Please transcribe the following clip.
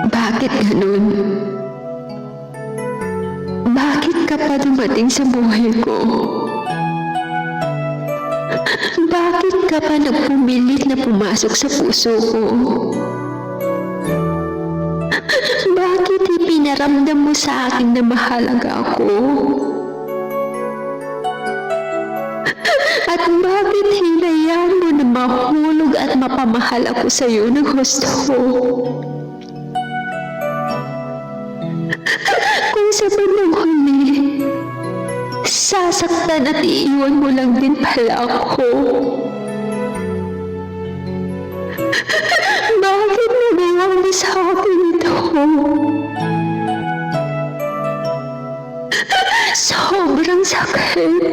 Bakit ganun? Bakit ka pa dumating sa buhay ko? Bakit ka pa nagpumilit na pumasok sa puso ko? Bakit ipinaramdam mo sa akin na mahalaga ako? At bakit hinayaan mo na mahulog at mapamahal ako sa iyo ng gusto ko? Kung sa bandang huli, sasaktan at iiwan mo lang din pala ako. Bakit nagawa mo sa akin ito? Sobrang sakit.